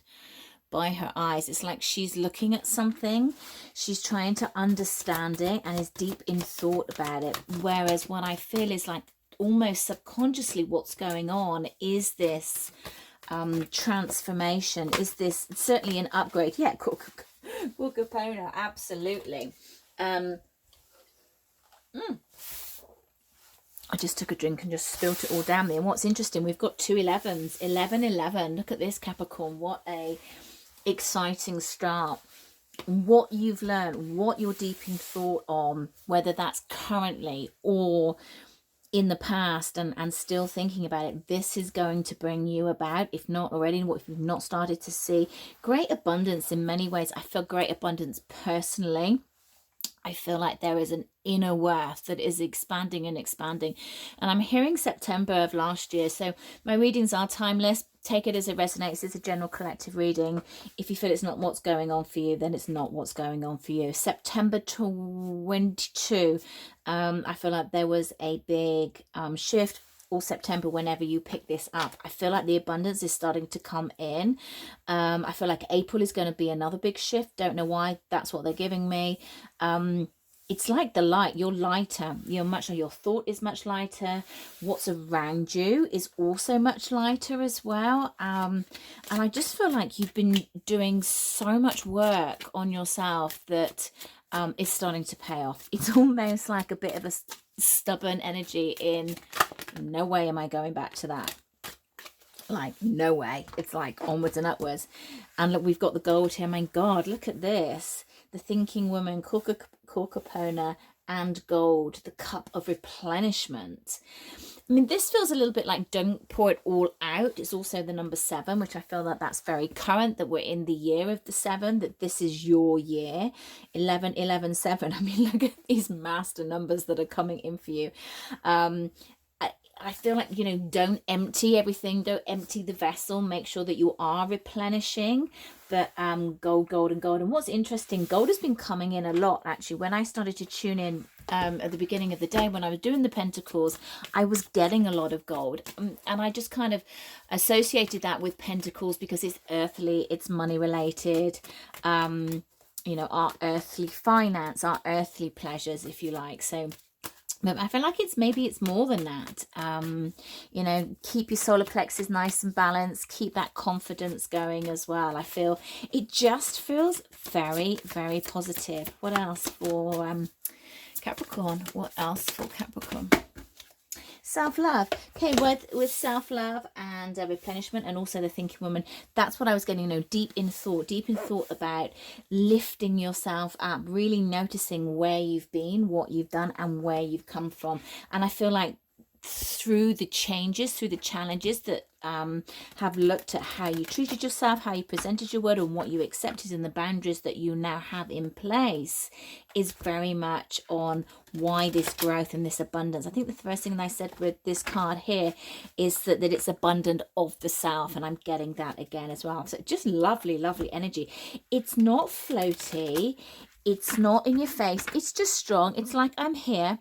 by her eyes. It's like she's looking at something, she's trying to understand it, and is deep in thought about it. Whereas what I feel is like almost subconsciously what's going on is this transformation, is this certainly an upgrade. Yeah, Kukapona, absolutely. I just took a drink and just spilt it all down there. And what's interesting, we've got two 11s, 11, 11. Look at this, Capricorn. What a exciting start. What you've learned, what you're deep in thought on, whether that's currently or in the past and still thinking about it, this is going to bring you about, if not already, what if you've not started to see great abundance in many ways. I feel great abundance personally. I feel like there is an inner worth that is expanding and expanding. And I'm hearing September of last year. So my readings are timeless. Take it as it resonates. It's a general collective reading. If you feel it's not what's going on for you, then it's not what's going on for you. September 22, I feel like there was a big shift. Or September, whenever you pick this up, I feel like the abundance is starting to come in. I feel like April is going to be another big shift. Don't know why. That's what they're giving me. It's like the light. You're lighter. Your thought is much lighter. What's around you is also much lighter as well. And I just feel like you've been doing so much work on yourself that is starting to pay off. It's almost like a bit of a stubborn energy in no way am I going back to that. Like, no way. It's like onwards and upwards. And look, we've got the gold here. My God, look at this. The thinking woman, Corcopona, and gold. The cup of replenishment. I mean, this feels a little bit like don't pour it all out. It's also the number 7, which I feel that that's very current, that we're in the year of the 7, that this is your year. 11, 11, 7. I mean, look at these master numbers that are coming in for you. I feel like, you know, don't empty everything. Don't empty the vessel. Make sure that you are replenishing. But gold, gold, and gold. And what's interesting, gold has been coming in a lot, actually. When I started to tune in at the beginning of the day, when I was doing the pentacles, I was getting a lot of gold. And I just kind of associated that with pentacles because it's earthly, it's money related. You know, our earthly finance, our earthly pleasures, if you like. So I feel like maybe it's more than that. You know, keep your solar plexus nice and balanced. Keep that confidence going as well. I feel it just feels very, very positive. What else for Capricorn? What else for Capricorn? Self-love. Okay, with self-love and replenishment, and also the thinking woman, that's what I was getting, you know, deep in thought about lifting yourself up, really noticing where you've been, what you've done, and where you've come from. And I feel like through the changes, through the challenges that have looked at how you treated yourself, how you presented your word, and what you accepted, and the boundaries that you now have in place is very much on why this growth and this abundance. I think the first thing that I said with this card here is that it's abundant of the self, and I'm getting that again as well. So just lovely, lovely energy. It's not floaty. It's not in your face. It's just strong. It's like, I'm here.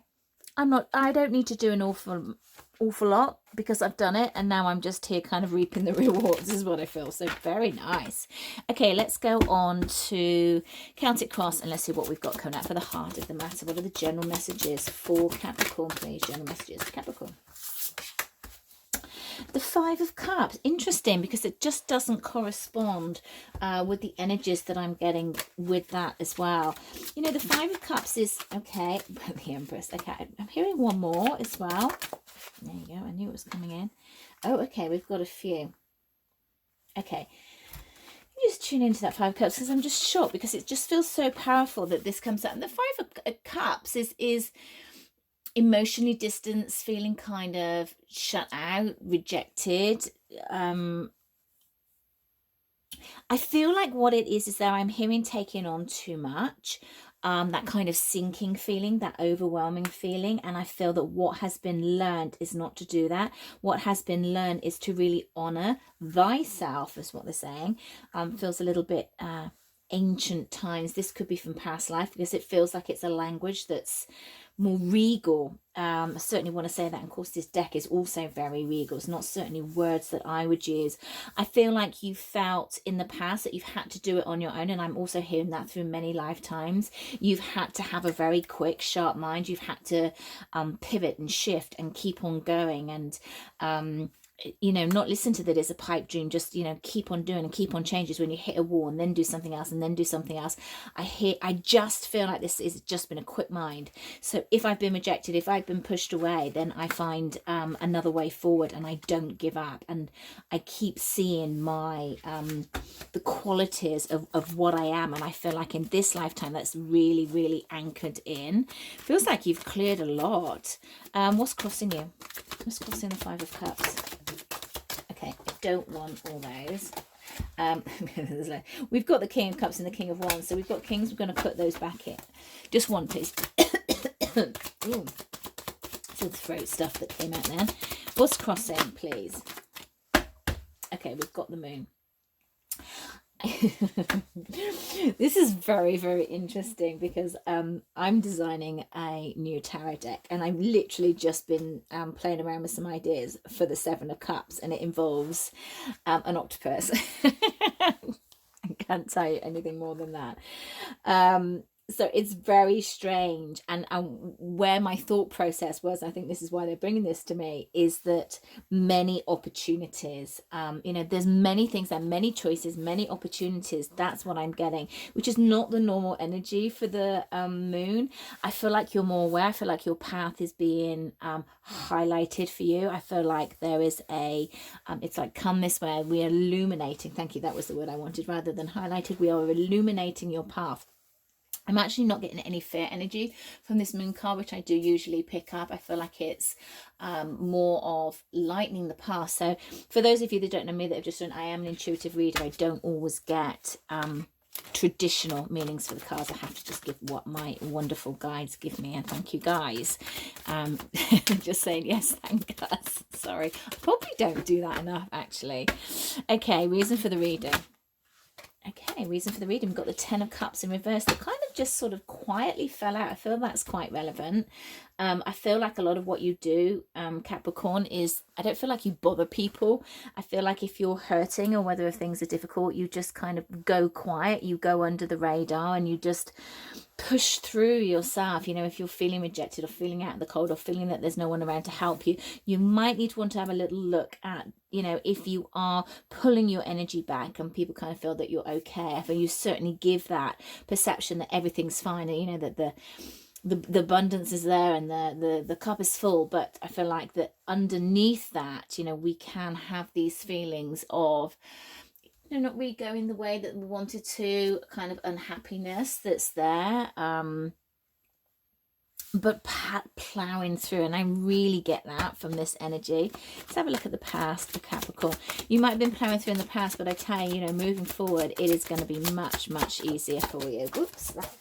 I don't need to do an awful lot because I've done it, and now I'm just here kind of reaping the rewards is what I feel. So very nice. Okay, let's go on to Celtic Cross and let's see what we've got coming out for the heart of the matter. What are the general messages for Capricorn, please? General messages for Capricorn. The 5 of Cups, interesting, because it just doesn't correspond with the energies that I'm getting with that as well. You know, the 5 of Cups is, okay, the Empress, okay, I'm hearing one more as well. There you go, I knew it was coming in. Oh, okay, we've got a few. Okay, just tune into that 5 of Cups because I'm just shocked because it just feels so powerful that this comes out. And the 5 of Cups is emotionally distanced, feeling kind of shut out, rejected. I feel like what it is that I'm hearing taking on too much, that kind of sinking feeling, that overwhelming feeling. And I feel that what has been learned is not to do that. What has been learned is to really honor thyself, is what they're saying. Feels a little bit ancient times. This could be from past life because it feels like it's a language that's more regal. I certainly want to say that. And of course, this deck is also very regal. It's not certainly words that I would use. I feel like you felt in the past that you've had to do it on your own. And I'm also hearing that through many lifetimes. You've had to have a very quick, sharp mind. You've had to pivot and shift and keep on going. And you know, not listen to that as a pipe dream, just, you know, keep on doing and keep on changes when you hit a wall and then do something else and then do something else. I just feel like this has just been a quick mind. So if I've been rejected, if I've been pushed away, then I find another way forward and I don't give up. And I keep seeing my, the qualities of what I am. And I feel like in this lifetime, that's really, really anchored in. Feels like you've cleared a lot. What's crossing you? What's crossing the 5 of Cups? Okay, I don't want all those. We've got the King of Cups and the King of Wands, so we've got Kings. We're going to put those back in. Just one, please. Ooh. So the throat stuff that came out then. What's crossing, please? Okay, we've got the Moon. This is very, very interesting because I'm designing a new tarot deck, and I've literally just been playing around with some ideas for the Seven of Cups, and it involves an octopus. I can't tell you anything more than that. So it's very strange, and where my thought process was, I think this is why they're bringing this to me, is that many opportunities, you know, there's many things, there are many choices, many opportunities. That's what I'm getting, which is not the normal energy for the Moon. I feel like you're more aware. I feel like your path is being highlighted for you. I feel like there is a it's like, come this way. We are illuminating, thank you, that was the word I wanted, rather than highlighted. We are illuminating your path. I'm actually not getting any fear energy from this Moon card, which I do usually pick up. I feel like it's more of lightening the path. So for those of you that don't know me, that have just done, I am an intuitive reader. I don't always get traditional meanings for the cards. I have to just give what my wonderful guides give me, and thank you guys. Just saying yes, thank us. Sorry, I probably don't do that enough, actually. Okay, reason for the reading. Okay, reason for the reading. We've got the Ten of Cups in reverse that kind of just sort of quietly fell out. I feel that's quite relevant. I feel like a lot of what you do, Capricorn, is, I don't feel like you bother people. I feel like if you're hurting or whether if things are difficult, you just kind of go quiet, you go under the radar, and you just push through yourself. You know, if you're feeling rejected or feeling out in the cold or feeling that there's no one around to help you, you might need to want to have a little look at, you know, if you are pulling your energy back and people kind of feel that you're okay. I feel you certainly give that perception that everything's fine, and, you know, that the abundance is there and the cup is full. But I feel like that underneath that, you know, we can have these feelings of, you know, not really going the way that we wanted to, kind of unhappiness that's there, but plowing through. And I really get that from this energy. Let's have a look at the past for Capricorn. You might have been plowing through in the past, but I tell you, you know, moving forward, it is going to be much, much easier for you. Whoops, that's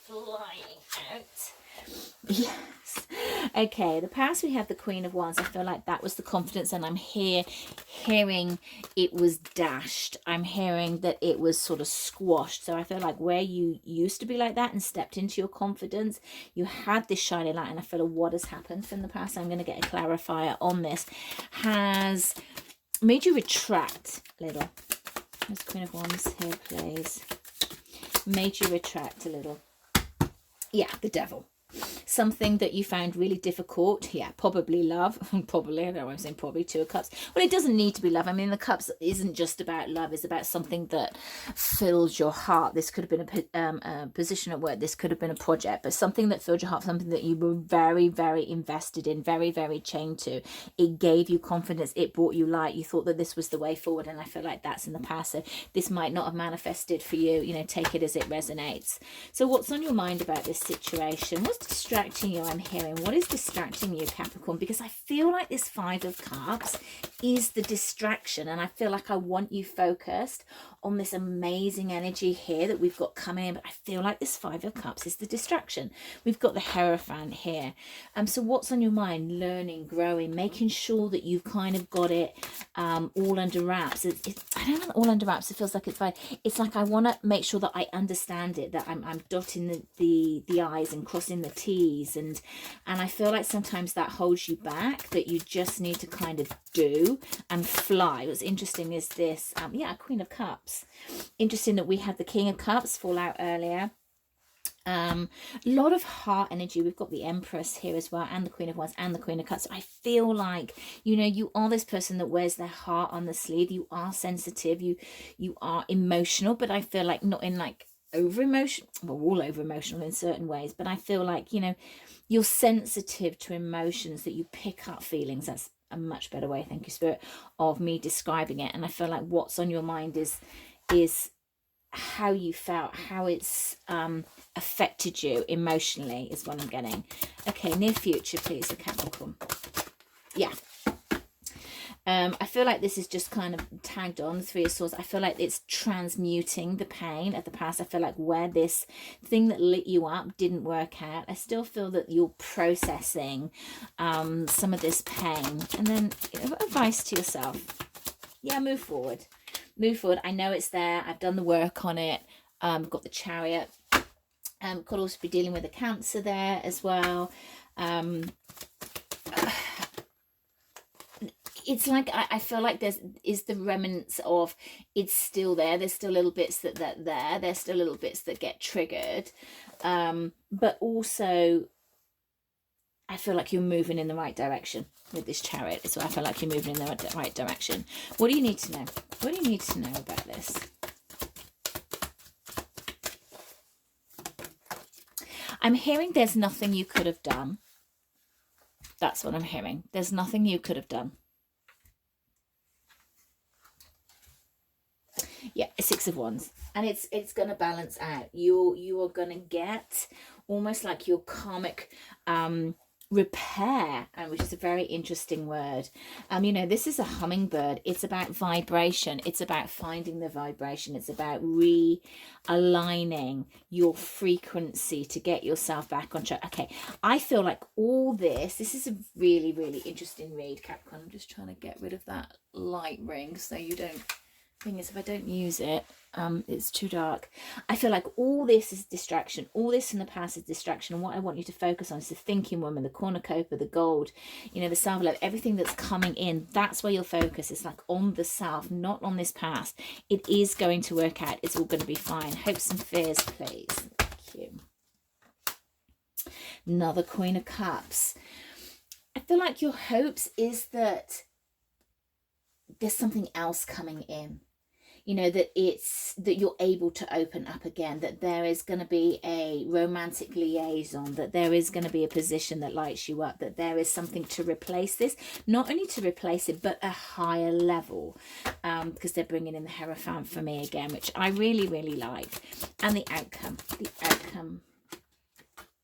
flying out. Yes. Okay, the past, we have the Queen of Wands. I feel like that was the confidence, and I'm hearing it was dashed. I'm hearing that it was sort of squashed. So I feel like where you used to be like that and stepped into your confidence, you had this shining light, and I feel like what has happened from the past, I'm going to get a clarifier on this, has made you retract a little. There's Queen of Wands here, please. Made you retract a little. Yeah, the Devil. Something that you found really difficult. Yeah, probably love. Probably, I don't know why I'm saying probably. Two of Cups. Well, it doesn't need to be love. I mean, the Cups isn't just about love. It's about something that fills your heart. This could have been a position at work. This could have been a project, but something that filled your heart, something that you were very, very invested in, very, very chained to. It gave you confidence. It brought you light. You thought that this was the way forward, and I feel like that's in the past. So this might not have manifested for you. You know, take it as it resonates. So what's on your mind about this situation? What's distracting you? I'm hearing, what is distracting you, Capricorn? Because I feel like this Five of Cups is the distraction, and I feel like I want you focused on this amazing energy here that we've got coming in, but I feel like this Five of Cups is the distraction. We've got the Hierophant here. So what's on your mind? Learning, growing, making sure that you've kind of got it all under wraps. I don't know, all under wraps. It feels like it's fine. It's like I want to make sure that I understand it, that I'm dotting the I's and crossing the T's, and I feel like sometimes that holds you back, that you just need to kind of do and fly. What's interesting is this, yeah, Queen of Cups. Interesting that we had the King of Cups fall out earlier. A lot of heart energy. We've got the Empress here as well, and the Queen of Wands and the Queen of Cups. So I feel like, you know, you are this person that wears their heart on the sleeve. You are sensitive, you are emotional, but I feel like not in like over emotion, well, all over emotional in certain ways, but I feel like, you know, you're sensitive to emotions, that you pick up feelings. That's a much better way, thank you, Spirit, of me describing it. And I feel like what's on your mind is how you felt, how it's affected you emotionally is what I'm getting. Okay, near future, please, the Capricorn. Yeah. I feel like this is just kind of tagged on the Three of Swords. I feel like it's transmuting the pain of the past. I feel like where this thing that lit you up didn't work out, I still feel that you're processing some of this pain. And then, you know, advice to yourself. Yeah, move forward. Move forward. I know it's there. I've done the work on it. Got the Chariot. Could also be dealing with a Cancer there as well. It's like I feel like is the remnants of it's still there. There's still little bits there's still little bits that get triggered, but also I feel like you're moving in the right direction with this Chariot. So I feel like you're moving in the right direction. What do you need to know? What do you need to know about this? I'm hearing there's nothing you could have done. That's what I'm hearing. There's nothing you could have done. Yeah, Six of Wands, and it's going to balance out. You are going to get almost like your karmic repair, and which is a very interesting word. You know, this is a hummingbird. It's about vibration. It's about finding the vibration. It's about realigning your frequency to get yourself back on track. Okay, I feel like all this is a really, really interesting read, Capricorn. I'm just trying to get rid of that light ring so you don't. Thing is, if I don't use it, it's too dark. I feel like all this is distraction. All this in the past is distraction. And what I want you to focus on is the thinking woman, the cornucopia, the gold, you know, the self-love, everything that's coming in. That's where your focus is, like on the self, not on this past. It is going to work out. It's all going to be fine. Hopes and fears, please. Thank you. Another Queen of Cups. I feel like your hopes is that there's something else coming in. You know, that you're able to open up again, that there is going to be a romantic liaison, that there is going to be a position that lights you up, that there is something to replace this, not only to replace it, but a higher level, because they're bringing in the Hierophant for me again, which I really, really like. And the outcome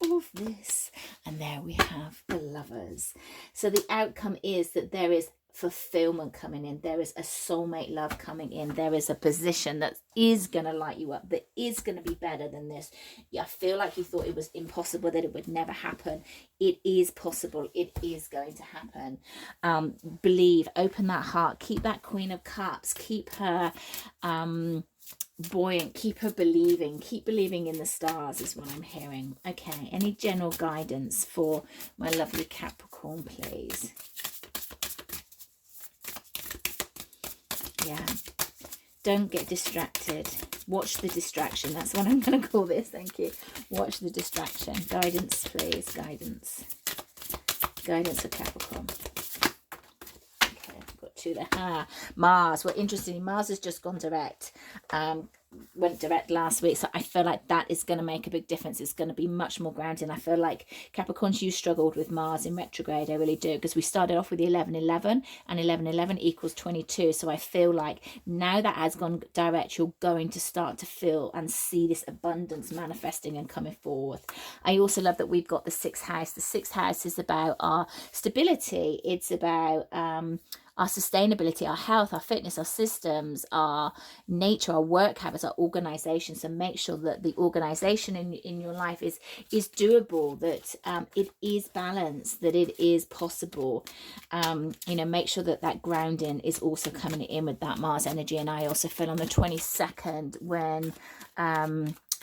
of this, and there we have the Lovers. So the outcome is that there is fulfillment coming in. There is a soulmate love coming in. There is a position that is going to light you up, that is going to be better than this. I feel like you thought it was impossible, that it would never happen. It is possible. It is going to happen. Believe, open that heart, keep that Queen of Cups, keep her buoyant, keep her believing, keep believing in the stars is what I'm hearing. Okay, any general guidance for my lovely Capricorn, please? Yeah, don't get distracted. Watch the distraction. That's what I'm going to call this. Thank you. Watch the distraction. Guidance, please. Guidance. Guidance for Capricorn. Okay, I've got two there. Mars. Well, interestingly, Mars has just gone direct. Went direct last week, so I feel like that is going to make a big difference. It's going to be much more grounding. I feel like Capricorns, you struggled with Mars in retrograde. I really do, because we started off with the 11-11, and 11-11 equals 22. So I feel like now that has gone direct, you're going to start to feel and see this abundance manifesting and coming forth. I also love that we've got the 6th house. The 6th house is about our stability. It's about our sustainability, our health, our fitness, our systems, our nature, our work habits, our organization. So make sure that the organization in your life is doable, that it is balanced, that it is possible. You know, make sure that that grounding is also coming in with that Mars energy. And I also feel on the 22nd when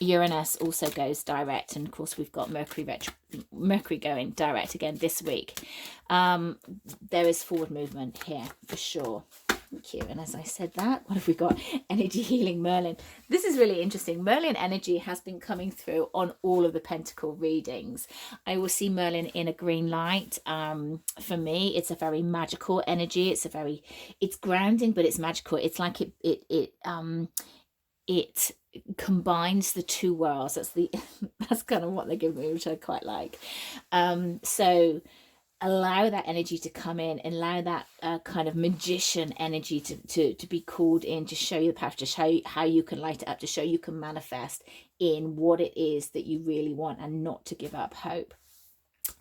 Uranus also goes direct, and of course we've got Mercury going direct again this week. There is forward movement here for sure. Thank you. And as I said that, what have we got? Energy healing Merlin. This is really interesting. Merlin energy has been coming through on all of the Pentacle readings. I will see Merlin in a green light. For me, it's a very magical energy. It's grounding, but it's magical. It's like it combines the two worlds. That's kind of what they give me, which I quite like. So allow that energy to come in, and allow that kind of magician energy to be called in, to show you the path, to show you how you can light it up, to show you can manifest in what it is that you really want, and not to give up hope.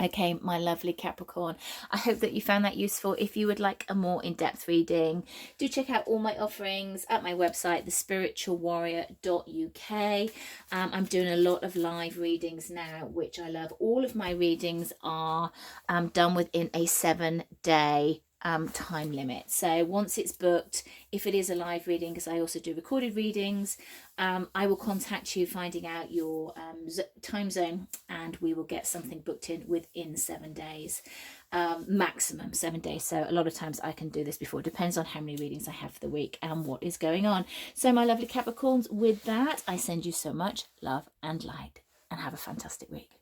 Okay, my lovely Capricorn, I hope that you found that useful. If you would like a more in-depth reading, do check out all my offerings at my website, thespiritualwarrior.uk. I'm doing a lot of live readings now, which I love. All of my readings are done within a 7-day time limit. So once it's booked, if it is a live reading, because I also do recorded readings, I will contact you finding out your time zone, and we will get something booked in within 7 days, maximum 7 days. So a lot of times I can do this before. It depends on how many readings I have for the week and what is going on. So my lovely Capricorns, with that, I send you so much love and light, and have a fantastic week.